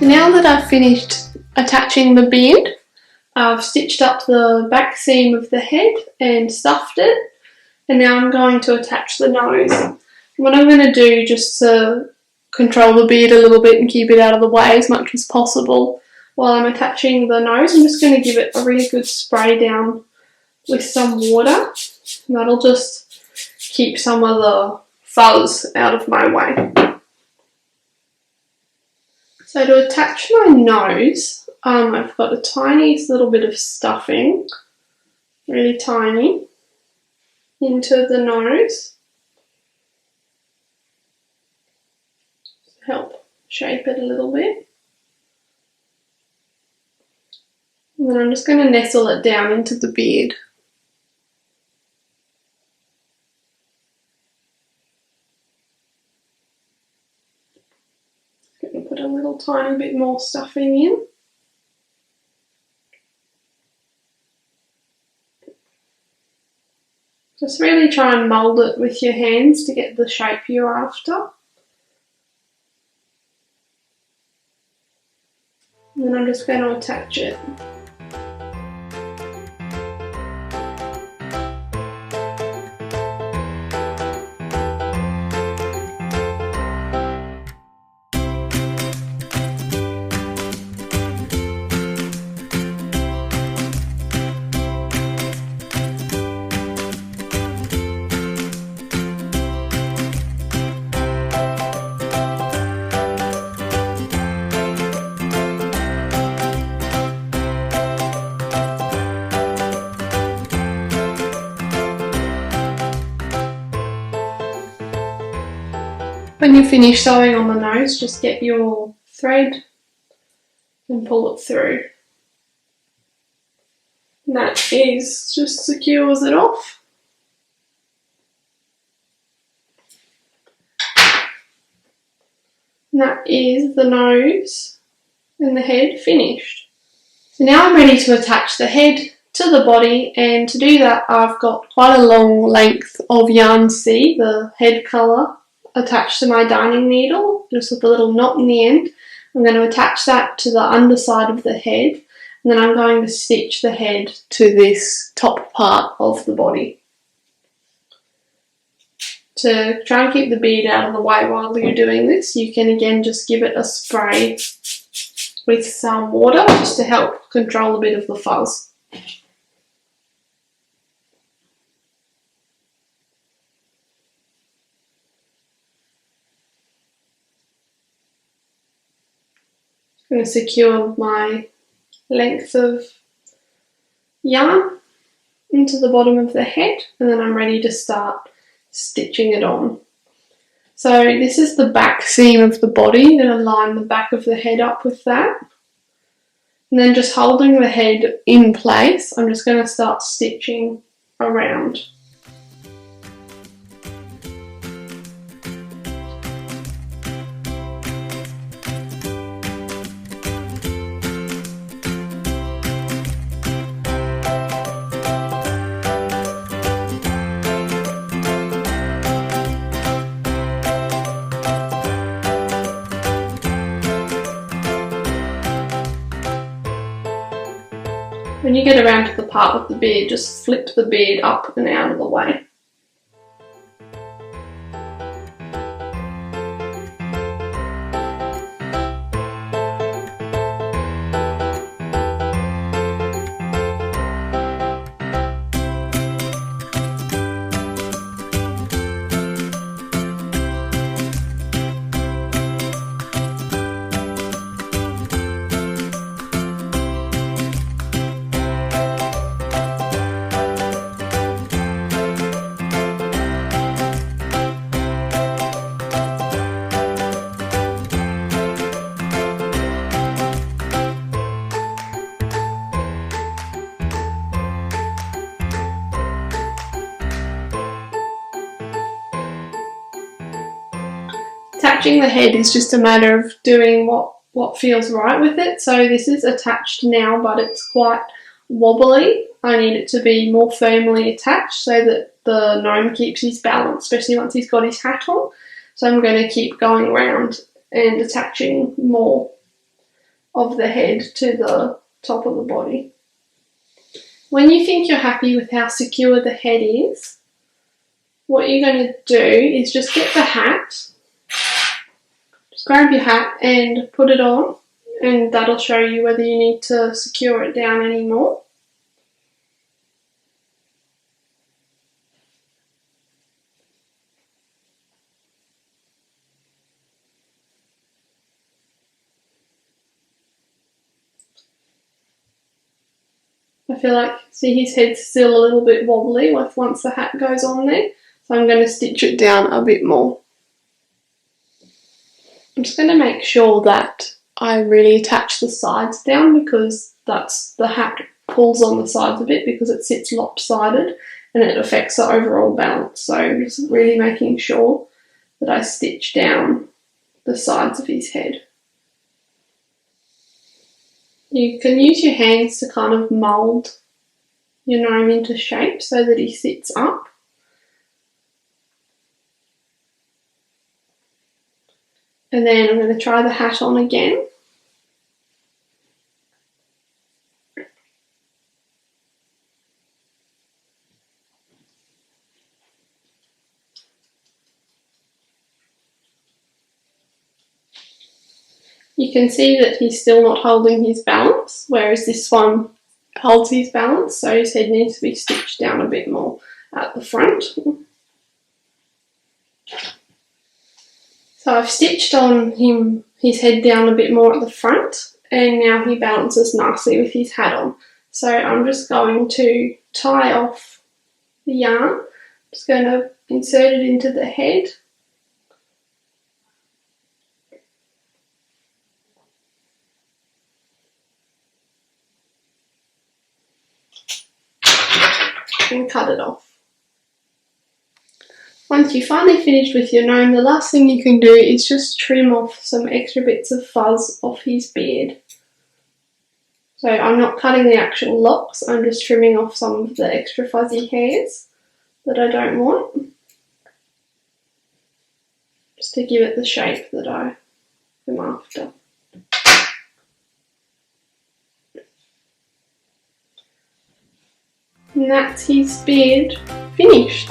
Now that I've finished attaching the beard, I've stitched up the back seam of the head and stuffed it, and now I'm going to attach the nose. What I'm going to do, just to control the beard a little bit and keep it out of the way as much as possible, while I'm attaching the nose, I'm just going to give it a really good spray down with some water. And that'll just keep some of the fuzz out of my way. So to attach my nose, I've got a tiny little bit of stuffing, really tiny, into the nose. Help shape it a little bit. And then I'm just going to nestle it down into the beard. Going to put a little tiny bit more stuffing in. Just really try and mould it with your hands to get the shape you're after. And then I'm just going to attach it. When you finish sewing on the nose, just get your thread and pull it through. And that just secures it off. And that is the nose and the head finished. So now I'm ready to attach the head to the body, and to do that I've got quite a long length of yarn C, the head colour, attached to my darning needle, just with a little knot in the end. I'm going to attach that to the underside of the head, and then I'm going to stitch the head to this top part of the body. To try and keep the beard out of the way while you're doing this, you can again just give it a spray with some water just to help control a bit of the fuzz. I'm going to secure my length of yarn into the bottom of the head, and then I'm ready to start stitching it on. So this is the back seam of the body. I'm going to line the back of the head up with that. And then just holding the head in place, I'm just going to start stitching around. When you get around to the part with the beard, just flip the beard up and out of the way. Attaching the head is just a matter of doing what feels right with it. So this is attached now, but it's quite wobbly. I need it to be more firmly attached so that the gnome keeps his balance, especially once he's got his hat on. So I'm going to keep going around and attaching more. of the head to the top of the body. When you think you're happy with how secure the head is, what you're going to do is just get the hat, just grab your hat and put it on, and that'll show you whether you need to secure it down anymore. I feel like, see, his head's still a little bit wobbly once the hat goes on there, so I'm going to stitch it down a bit more. I'm just going to make sure that I really attach the sides down, because the hat pulls on the sides a bit because it sits lopsided and it affects the overall balance. So I'm just really making sure that I stitch down the sides of his head. You can use your hands to kind of mould your gnome into shape so that he sits up. And then I'm going to try the hat on again. You can see that he's still not holding his balance, whereas this one holds his balance, so his head needs to be stitched down a bit more at the front. So I've stitched on his head down a bit more at the front, and now he balances nicely with his hat on. So I'm just going to tie off the yarn. I'm just going to insert it into the head. And cut it off. Once you've finally finished with your gnome, the last thing you can do is just trim off some extra bits of fuzz off his beard. So I'm not cutting the actual locks, I'm just trimming off some of the extra fuzzy hairs that I don't want, just to give it the shape that I am after. And that's his beard finished.